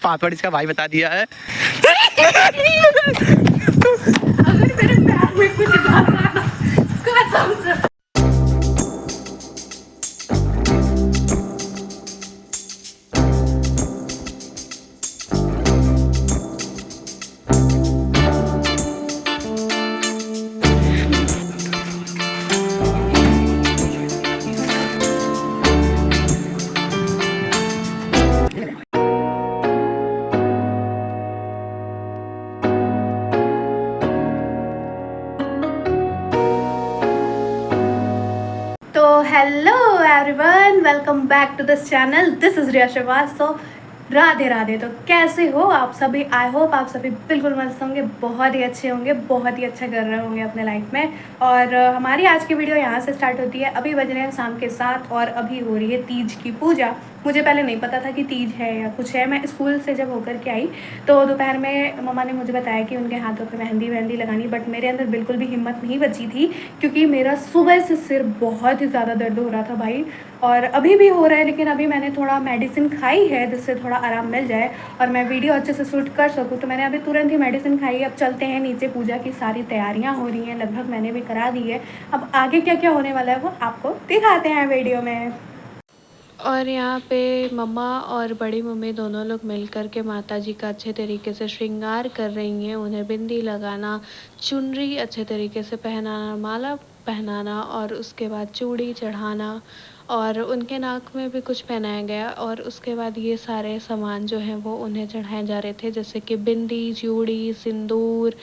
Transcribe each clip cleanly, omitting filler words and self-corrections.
Password इसका भाई बता दिया है। अगर मेरे पैर में कुछ कसम से hello everyone, welcome back to this channel. This is Riya Srivastava. Radhe Radhe. तो कैसे हो आप सभी? आई होप आप सभी बिल्कुल मस्त होंगे, बहुत ही अच्छे होंगे, बहुत ही अच्छा कर रहे होंगे अपने लाइफ में। और हमारी आज की वीडियो यहाँ से स्टार्ट होती है। अभी बज रहे हैं शाम के 7 और अभी हो रही है तीज की पूजा। मुझे पहले नहीं पता था कि तीज है या कुछ है। मैं स्कूल से जब होकर के आई तो दोपहर में मम्मा ने मुझे बताया कि उनके हाथों पे मेहंदी लगानी, बट मेरे अंदर बिल्कुल भी हिम्मत नहीं बची थी क्योंकि मेरा सुबह से सिर बहुत ही ज़्यादा दर्द हो रहा था भाई, और अभी भी हो रहा है। लेकिन अभी मैंने थोड़ा मेडिसिन खाई है जिससे थोड़ा आराम मिल जाए और मैं वीडियो अच्छे से शूट कर सकूँ। तो मैंने अभी तुरंत ही मेडिसिन खाई है। अब चलते हैं नीचे, पूजा की सारी तैयारियाँ हो रही हैं, लगभग मैंने भी करा दी है। अब आगे क्या क्या होने वाला है वो आपको दिखाते हैं वीडियो में। और यहाँ पे मम्मा और बड़ी मम्मी दोनों लोग मिलकर के माता जी का अच्छे तरीके से श्रृंगार कर रही हैं। उन्हें बिंदी लगाना, चुनरी अच्छे तरीके से पहनाना, माला पहनाना और उसके बाद चूड़ी चढ़ाना और उनके नाक में भी कुछ पहनाया गया। और उसके बाद ये सारे सामान जो हैं वो उन्हें चढ़ाए जा रहे थे, जैसे कि बिंदी, चूड़ी, सिंदूर,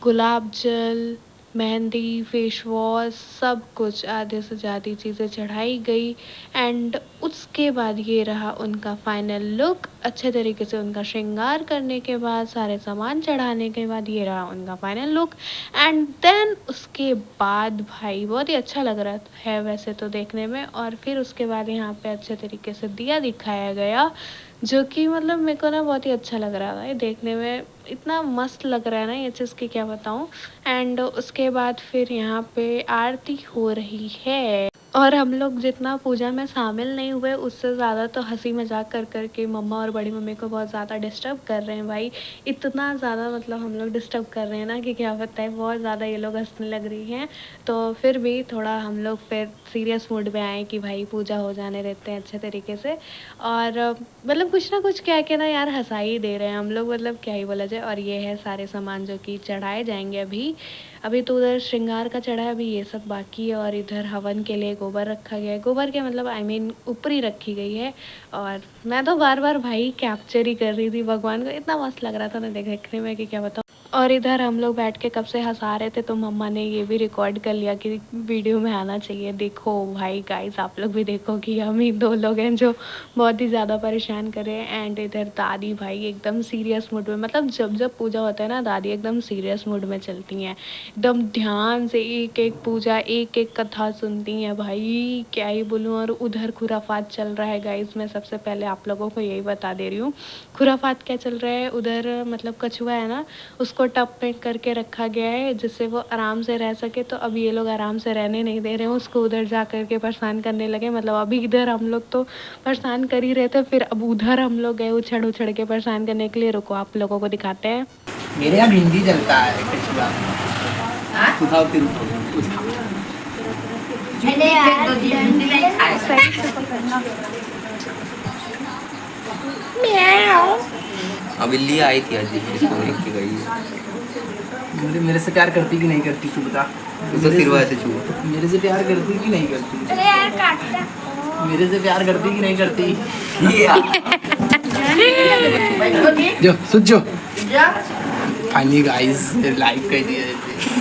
गुलाब जल, मेहंदी, फेस वॉश, सब कुछ आधे से ज़्यादा चीज़ें चढ़ाई गई। एंड उसके बाद ये रहा उनका फाइनल लुक। अच्छे तरीके से उनका श्रृंगार करने के बाद, सारे सामान चढ़ाने के बाद ये रहा उनका फाइनल लुक। एंड देन उसके बाद भाई बहुत ही अच्छा लग रहा है वैसे तो देखने में। और फिर उसके बाद यहाँ पे अच्छे तरीके से दिया दिखाया गया, जो कि मतलब मेरे को ना बहुत ही अच्छा लग रहा था। ये देखने में इतना मस्त लग रहा है ना ये चीज़ की क्या बताऊँ। एंड उसके बाद फिर यहाँ पे आरती हो रही है और हम लोग जितना पूजा में शामिल नहीं हुए उससे ज़्यादा तो हंसी मजाक कर कर के मम्मा और बड़ी मम्मी को बहुत ज़्यादा डिस्टर्ब कर रहे हैं भाई। इतना ज़्यादा मतलब हम लोग डिस्टर्ब कर रहे हैं ना कि क्या बताएं, बहुत ज़्यादा ये लोग हंसने लग रही हैं। तो फिर भी थोड़ा हम लोग फिर सीरियस मूड में आए कि भाई पूजा हो जाने देते हैं अच्छे तरीके से। और मतलब कुछ ना कुछ क्या के ना यार हंसा ही दे रहे हैं हम लोग, मतलब क्या ही बोला जाए। और ये है सारे सामान जो कि चढ़ाए जाएंगे अभी तो उधर श्रृंगार का चढ़ा है, अभी ये सब बाकी है। और इधर हवन के लिए गोबर रखा गया है, गोबर के मतलब आई मीन ऊपरी रखी गई है। और मैं तो बार बार भाई कैप्चर ही कर रही थी भगवान को, इतना मस्त लग रहा था ना देखने में कि क्या बताऊँ। और इधर हम लोग बैठ के कब से हंसा रहे थे तो मम्मा ने ये भी रिकॉर्ड कर लिया कि वीडियो में आना चाहिए। देखो भाई गाइस, आप लोग भी देखो कि हम ही दो लोग हैं जो बहुत ही ज़्यादा परेशान करे। एंड इधर दादी भाई एकदम सीरियस मूड में, मतलब जब जब पूजा होता है ना दादी एकदम सीरियस मूड में चलती हैं, एकदम ध्यान से एक एक पूजा, एक एक कथा सुनती हैं भाई, क्या ही बोलूँ। और उधर खुराफात चल रहा है गाइस, मैं सबसे पहले आप लोगों को यही बता दे रही हूँ खुराफात क्या चल रहा है उधर। मतलब कछुआ है ना, उसको टब में करके रखा गया है जिससे वो आराम से रह सके। तो अब ये लोग आराम से रहने नहीं दे रहे हैं उसको, उधर जा कर के परेशान करने लगे। मतलब अभी इधर हम लोग तो परेशान कर ही रहे थे, फिर अब उधर हम लोग गए उछड़ उछड़ के परेशान करने के लिए। रुको आप लोगों को दिखाते हैं। मेरे यहाँ भिंडी जलता है कछुआ। उठाओ फिर सही से पकड़ना। अब बिल्ली आई थी आज, इसको देख के गई। मेरे से प्यार करती कि नहीं करती तू बता। उसे सिरवा से छू। मेरे से प्यार करती कि नहीं करती? अरे यार काटता। मेरे से प्यार करती कि नहीं करती? जो सुन जो फाइनली गाइस लाइक कर दिया,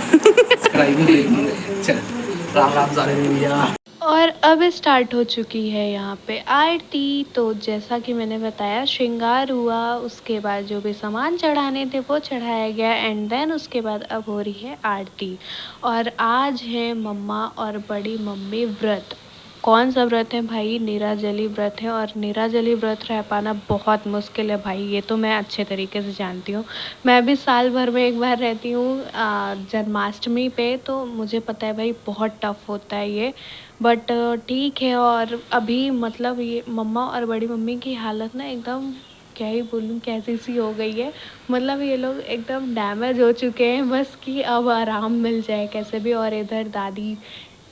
सब्सक्राइब कर दिया। चल राम राम सारे भैया। और अब स्टार्ट हो चुकी है यहाँ पे आरती। तो जैसा कि मैंने बताया श्रृंगार हुआ, उसके बाद जो भी सामान चढ़ाने थे वो चढ़ाया गया। एंड देन उसके बाद अब हो रही है आरती। और आज है मम्मा और बड़ी मम्मी व्रत। कौन सा व्रत है भाई? निराजली व्रत है। और निराजली व्रत रह पाना बहुत मुश्किल है भाई, ये तो मैं अच्छे तरीके से जानती हूँ। मैं भी साल भर में एक बार रहती हूँ जन्माष्टमी पे, तो मुझे पता है भाई बहुत टफ होता है ये। बट ठीक है। और अभी मतलब ये मम्मा और बड़ी मम्मी की हालत ना एकदम क्या ही बोलूँ कैसी सी हो गई है। मतलब ये लोग एकदम डैमेज हो चुके हैं, बस कि अब आराम मिल जाए कैसे भी। और इधर दादी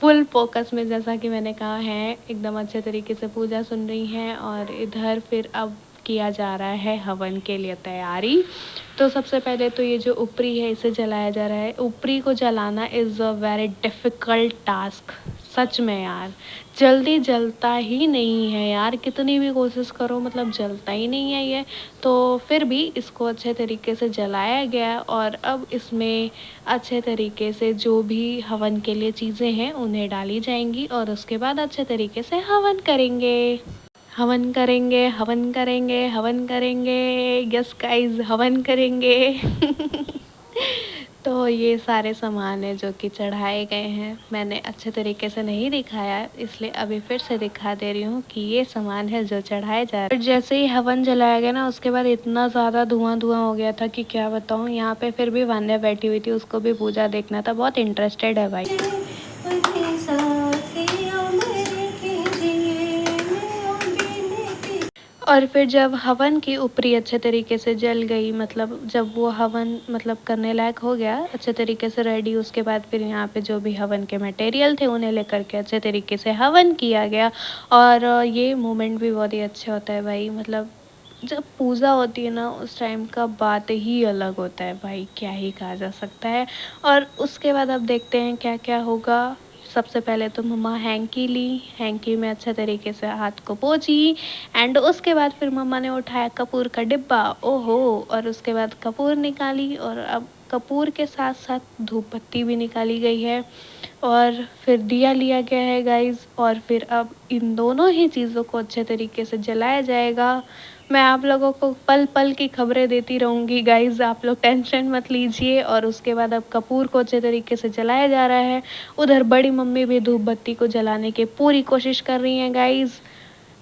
फुल फोकस में, जैसा कि मैंने कहा है, एकदम अच्छे तरीके से पूजा सुन रही हैं। और इधर फिर अब किया जा रहा है हवन के लिए तैयारी। तो सबसे पहले तो ये जो ऊपरी है इसे जलाया जा रहा है। ऊपरी को जलाना is a very difficult task, सच में यार। जल्दी जलता ही नहीं है यार, कितनी भी कोशिश करो मतलब जलता ही नहीं है ये। तो फिर भी इसको अच्छे तरीके से जलाया गया और अब इसमें अच्छे तरीके से जो भी हवन के लिए चीज़ें हैं उन्हें डाली जाएंगी और उसके बाद अच्छे तरीके से हवन करेंगे। हवन करेंगे, हवन करेंगे, हवन करेंगे। यस गाइस, हवन करेंगे। तो ये सारे सामान हैं जो कि चढ़ाए गए हैं। मैंने अच्छे तरीके से नहीं दिखाया इसलिए अभी फिर से दिखा दे रही हूँ कि ये सामान है जो चढ़ाए जा रहे हैं। जैसे ही हवन जलाया गया ना, उसके बाद इतना ज़्यादा धुआं धुआं हो गया था कि क्या बताऊँ। यहाँ पे फिर भी वान्या बैठी हुई थी, उसको भी पूजा देखना था, बहुत इंटरेस्टेड है भाई। और फिर जब हवन की ऊपरी अच्छे तरीके से जल गई, मतलब जब वो हवन मतलब करने लायक हो गया अच्छे तरीके से रेडी, उसके बाद फिर यहाँ पे जो भी हवन के मटेरियल थे उन्हें लेकर के अच्छे तरीके से हवन किया गया। और ये मोमेंट भी बहुत ही अच्छा होता है भाई। मतलब जब पूजा होती है ना उस टाइम का बात ही अलग होता है भाई, क्या ही कहा जा सकता है। और उसके बाद अब देखते हैं क्या क्या होगा। सबसे पहले तो मम्मा हैंकी ली, हैंकी में अच्छे तरीके से हाथ को पोंछी एंड उसके बाद फिर मम्मा ने उठाया कपूर का डिब्बा, ओहो, और उसके बाद कपूर निकाली और अब कपूर के साथ साथ धूप बत्ती भी निकाली गई है और फिर दिया लिया गया है गाइस। और फिर अब इन दोनों ही चीज़ों को अच्छे तरीके से जलाया जाएगा। मैं आप लोगों को पल पल की खबरें देती रहूँगी गाइस, आप लोग टेंशन मत लीजिए। और उसके बाद अब कपूर को अच्छे तरीके से जलाया जा रहा है। उधर बड़ी मम्मी भी धूप बत्ती को जलाने की पूरी कोशिश कर रही हैं गाइस।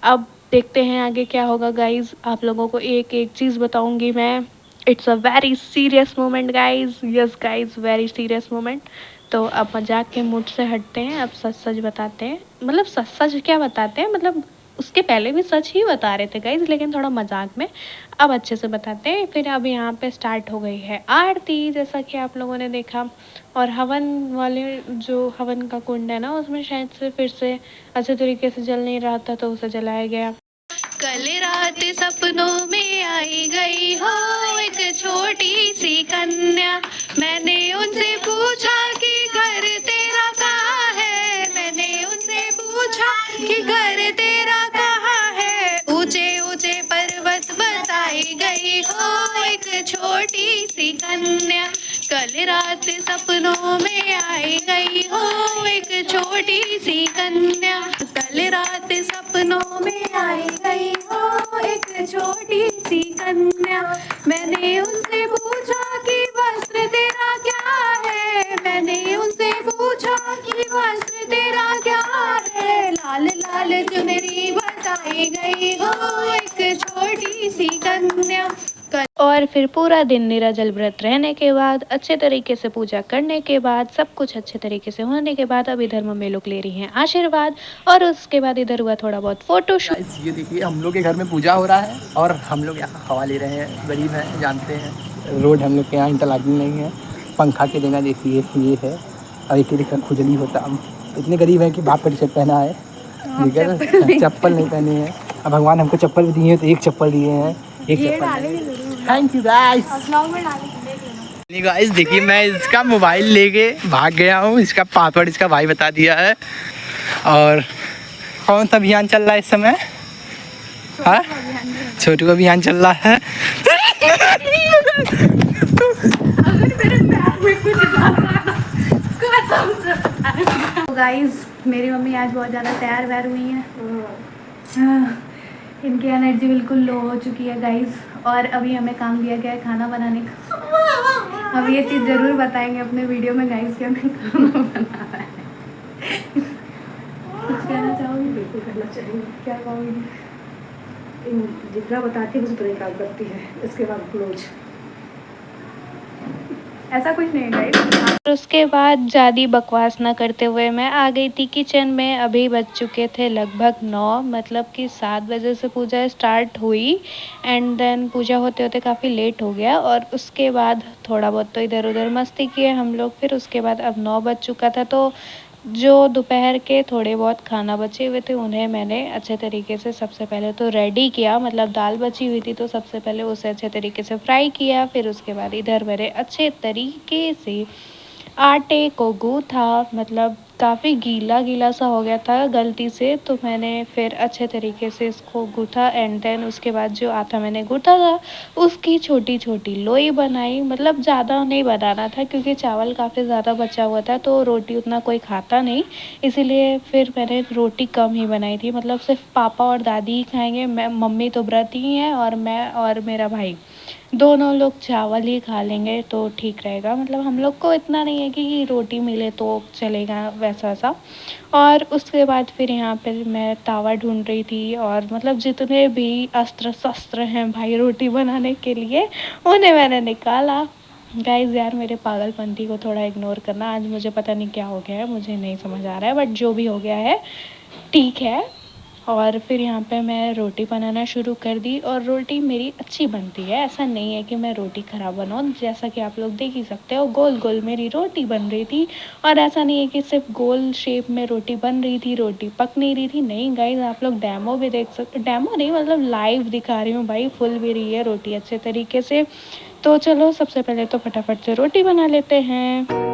अब देखते हैं आगे क्या होगा गाइस, आप लोगों को एक एक चीज़ बताऊंगी मैं। It's a very serious moment guys, yes guys, very serious moment. तो अब मजाक के मूड से हटते हैं, अब सच सच बताते हैं। मतलब सच सच क्या बताते हैं, मतलब उसके पहले भी सच ही बता रहे थे गाइस, लेकिन थोड़ा मजाक में। अब अच्छे से बताते हैं। फिर अब यहाँ पे स्टार्ट हो गई है आरती, जैसा कि आप लोगों ने देखा। और हवन वाले जो हवन का कुंड है ना, उसमें शायद से फिर से अच्छे तरीके से जल नहीं रहा था तो उसे जलाया गया। कल रात सपनों में आई गई हो एक छोटी सी कन्या, मैंने उनसे पूछा कि घर तेरा कहाँ है, मैंने उनसे पूछा कि घर तेरा कहाँ है। ऊंचे ऊंचे पर्वत बताई गई हो एक छोटी सी कन्या, कल रात सपनों में आई गई हो एक छोटी सी कन्या, कल रात सपनों में आई गई हो एक छोटी सी कन्या। मैंने उनसे पूछा कि वस्त्र तेरा क्या है, मैंने उनसे पूछा कि वस्त्र तेरा क्या है। लाल लाल चुनरी बताई गई हो एक छोटी सी कन्या। और फिर पूरा दिन निराजल व्रत रहने के बाद, अच्छे तरीके से पूजा करने के बाद, सब कुछ अच्छे तरीके से होने के बाद अब इधर मम्मी लोग ले रही हैं आशीर्वाद। और उसके बाद इधर हुआ थोड़ा बहुत फोटो शूट। ये देखिए हम लोग के घर में पूजा हो रहा है और हम लोग यहाँ हवा ले रहे हैं। गरीब हैं, जानते हैं, रोड हम लोग के यहाँ इंटरलॉकिंग नहीं है। पंखा के देना देखिए ये है, और एक तरीके का खुजली होता। हम इतने गरीब हैं कि बाप का टी शर्ट पहना है, ठीक है ना, चप्पल नहीं पहने हैं। अब भगवान हमको चप्पल भी दिए हैं तो एक चप्पल दिए हैं, एक चप्पल। Thank you guys. गाइस देखिए मैं इसका मोबाइल लेके भाग गया हूँ, इसका पासवर्ड इसका भाई बता दिया है। और कौन सा अभियान चल रहा है इस समय? हाँ, छोटू का अभियान चल रहा है। गाइस मेरी मम्मी आज बहुत ज़्यादा तैयार वैयार हुई हैं। इनकी एनर्जी बिल्कुल लो हो चुकी है गाइस। और अभी हमें काम दिया गया है खाना बनाने का। अब ये चीज़ ज़रूर बताएंगे अपने वीडियो में गाइस कि हमें खाना बनाना है। कुछ कहना चाहोगी? बिल्कुल करना चाहिए। क्या कहोगी? जितना बताती है उस तरह काम करती है, इसके बाद क्लोज। ऐसा कुछ नहीं गाइस। उसके बाद ज़्यादा बकवास ना करते हुए मैं आ गई थी किचन में। अभी बज चुके थे लगभग 9, मतलब कि 7 बजे से पूजा स्टार्ट हुई एंड देन पूजा होते होते काफ़ी लेट हो गया। और उसके बाद थोड़ा बहुत तो इधर उधर मस्ती किए हम लोग। फिर उसके बाद अब 9 बज चुका था, तो जो दोपहर के थोड़े बहुत खाना बचे हुए थे उन्हें मैंने अच्छे तरीके से सबसे पहले तो रेडी किया। मतलब दाल बची हुई थी तो सबसे पहले उसे अच्छे तरीके से फ्राई किया। फिर उसके बाद इधर मैंने अच्छे तरीके से आटे को गूथा, मतलब काफ़ी गीला गीला सा हो गया था गलती से, तो मैंने फिर अच्छे तरीके से इसको गूथा एंड देन उसके बाद जो आटा मैंने गूथा था उसकी छोटी छोटी लोई बनाई। मतलब ज़्यादा नहीं बनाना था क्योंकि चावल काफ़ी ज़्यादा बचा हुआ था तो रोटी उतना कोई खाता नहीं, इसीलिए फिर मैंने रोटी कम ही बनाई थी। मतलब सिर्फ पापा और दादी ही खाएंगे, मैं मम्मी तो व्रत ही हैं और मैं और मेरा भाई दोनों लोग चावल ही खा लेंगे तो ठीक रहेगा। मतलब हम लोग को इतना नहीं है कि रोटी मिले तो चलेगा वैसा वैसा। और उसके बाद फिर यहाँ पर मैं तावा ढूंढ रही थी और मतलब जितने भी अस्त्र शस्त्र हैं भाई रोटी बनाने के लिए उन्हें मैंने निकाला। गाइज़ यार मेरे पागलपंती को थोड़ा इग्नोर करना, आज मुझे पता नहीं क्या हो गया है, मुझे नहीं समझ आ रहा है, बट जो भी हो गया है ठीक है। और फिर यहाँ पे मैं रोटी बनाना शुरू कर दी और रोटी मेरी अच्छी बनती है, ऐसा नहीं है कि मैं रोटी ख़राब बनाऊँ। जैसा कि आप लोग देख ही सकते हो गोल गोल मेरी रोटी बन रही थी। और ऐसा नहीं है कि सिर्फ गोल शेप में रोटी बन रही थी, रोटी पक नहीं रही थी। नहीं गाइज आप लोग डेमो भी देख सकते, डेमो नहीं मतलब लाइव दिखा रही हूँ भाई, फुल भी रही है रोटी अच्छे तरीके से। तो चलो सबसे पहले तो फटाफट से रोटी बना लेते हैं।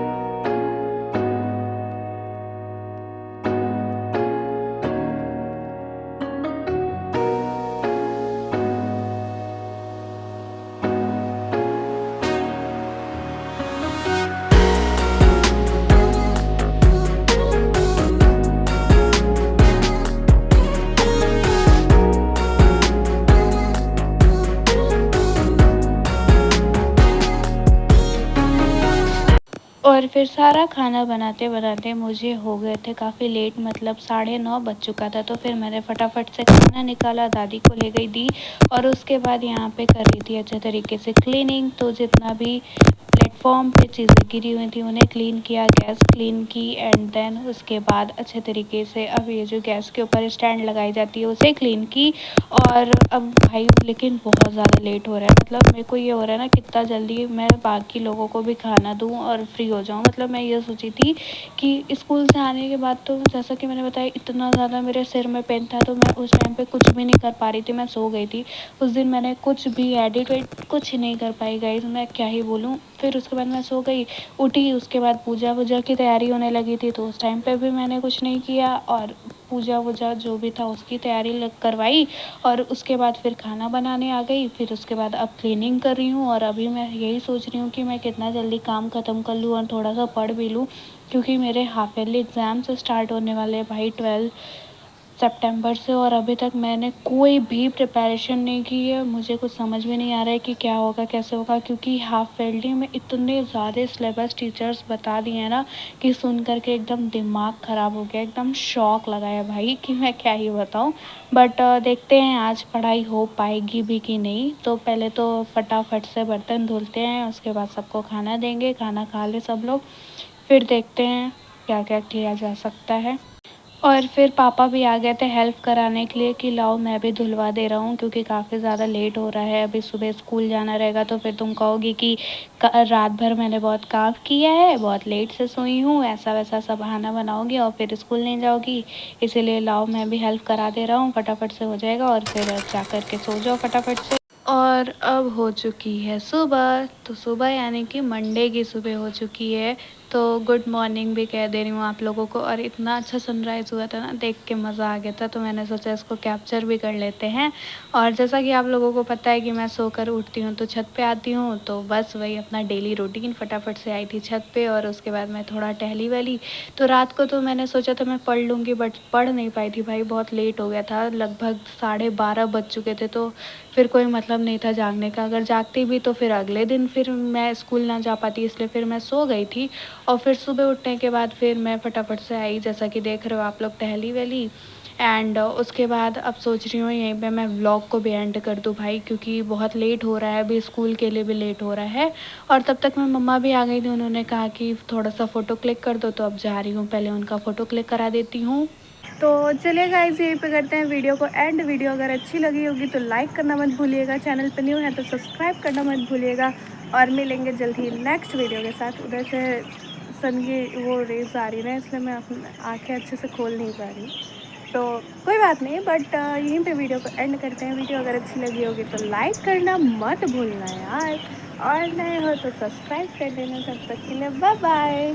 और फिर सारा खाना बनाते बनाते मुझे हो गए थे काफ़ी लेट, मतलब 9:30 बज चुका था। तो फिर मैंने फटाफट से खाना निकाला, दादी को ले गई दी और उसके बाद यहाँ पे कर रही थी अच्छे तरीके से क्लीनिंग। तो जितना भी प्लेटफॉर्म पे चीज़ें गिरी हुई थी उन्हें क्लीन किया, गैस क्लीन की एंड देन उसके बाद अच्छे तरीके से अब ये जो गैस के ऊपर स्टैंड लगाई जाती है उसे क्लीन की। और अब भाई लेकिन बहुत ज़्यादा लेट हो रहा है, मतलब मेरे को ये हो रहा है ना कितना जल्दी मैं बाकी लोगों को भी खाना दूँ और फ्री हो जाऊँ। मतलब मैं ये सोची थी कि स्कूल से आने के बाद तो जैसा कि मैंने बताया इतना ज़्यादा मेरे सिर में पेन था तो मैं उस टाइम पे कुछ भी नहीं कर पा रही थी, मैं सो गई थी उस दिन। मैंने कुछ भी एडिट वेडिट कुछ नहीं कर पाई गाइस, मैं क्या ही बोलूँ। फिर उसके बाद मैं सो गई, उठी, उसके बाद पूजा वूजा की तैयारी होने लगी थी तो उस टाइम पे भी मैंने कुछ नहीं किया और पूजा वूजा जो भी था उसकी तैयारी करवाई। और उसके बाद फिर खाना बनाने आ गई। फिर उसके बाद अब क्लीनिंग कर रही हूँ और अभी मैं यही सोच रही हूँ कि मैं कितना जल्दी काम ख़त्म कर लूँ और थोड़ा सा पढ़ भी लूँ क्योंकि मेरे हाफ ईयरली एग्ज़ाम्स स्टार्ट होने वाले भाई 12 सितंबर से। और अभी तक मैंने कोई भी प्रिपरेशन नहीं की है, मुझे कुछ समझ में नहीं आ रहा है कि क्या होगा कैसे होगा क्योंकि हाफ ईयरली में इतने ज़्यादा सिलेबस टीचर्स बता दिए हैं ना कि सुन करके एकदम दिमाग ख़राब हो गया, एकदम शॉक लगा है भाई कि मैं क्या ही बताऊँ। बट देखते हैं आज पढ़ाई हो पाएगी भी कि नहीं। तो पहले तो फटाफट से बर्तन धुलते हैं, उसके बाद सबको खाना देंगे, खाना खा ले सब लोग, फिर देखते हैं क्या क्या किया जा सकता है। और फिर पापा भी आ गए थे हेल्प कराने के लिए कि लाओ मैं भी धुलवा दे रहा हूँ क्योंकि काफ़ी ज़्यादा लेट हो रहा है, अभी सुबह स्कूल जाना रहेगा तो फिर तुम कहोगी कि रात भर मैंने बहुत काम किया है, बहुत लेट से सोई हूँ, ऐसा वैसा सब बहाना बनाओगी और फिर स्कूल नहीं जाओगी। इसीलिए लाओ मैं भी हेल्प करा दे रहा हूँ, फटाफट से हो जाएगा और फिर जा कर के सो जाओ फटाफट से। और अब हो चुकी है सुबह, तो सुबह यानी कि मंडे की सुबह हो चुकी है। तो गुड मॉर्निंग भी कह दे रही हूँ आप लोगों को। और इतना अच्छा सनराइज़ हुआ था ना, देख के मज़ा आ गया था तो मैंने सोचा इसको कैप्चर भी कर लेते हैं। और जैसा कि आप लोगों को पता है कि मैं सोकर उठती हूँ तो छत पे आती हूँ, तो बस वही अपना डेली रूटीन फटाफट से आई थी छत पे और उसके बाद मैं थोड़ा टहली वहली। तो रात को तो मैंने सोचा था मैं पढ़ लूँगी बट पढ़ नहीं पाई थी भाई, बहुत लेट हो गया था, लगभग 12:30 बज चुके थे। तो फिर कोई मतलब नहीं था जागने का, अगर जागती भी तो फिर अगले दिन फिर मैं स्कूल ना जा पाती, इसलिए फिर मैं सो गई थी। और फिर सुबह उठने के बाद फिर मैं फटाफट से आई, जैसा कि देख रहे हो आप लोग, टहली वहली एंड उसके बाद अब सोच रही हूँ यहीं पे मैं व्लॉग को भी एंड कर दूँ भाई, क्योंकि बहुत लेट हो रहा है, अभी स्कूल के लिए भी लेट हो रहा है। और तब तक मैं मम्मा भी आ गई थी, उन्होंने कहा कि थोड़ा सा फ़ोटो क्लिक कर दो, तो अब जा रही हूँ, पहले उनका फ़ोटो क्लिक करा देती हूँ। तो चलिए गाइस, यहीं पे करते हैं वीडियो को एंड। वीडियो अगर अच्छी लगी होगी तो लाइक करना मत भूलिएगा, चैनल पर न्यू है तो सब्सक्राइब करना मत भूलिएगा, और मिलेंगे जल्द ही नेक्स्ट वीडियो के साथ। उधर से सन की वो रेज आ रही है, इसलिए मैं अपनी आँखें अच्छे से खोल नहीं पा रही, तो कोई बात नहीं। बट यहीं पे वीडियो को एंड करते हैं। वीडियो अगर अच्छी लगी होगी तो लाइक करना मत भूलना यार, और नए हो तो सब्सक्राइब कर देना। तब तक के लिए बाय बाय।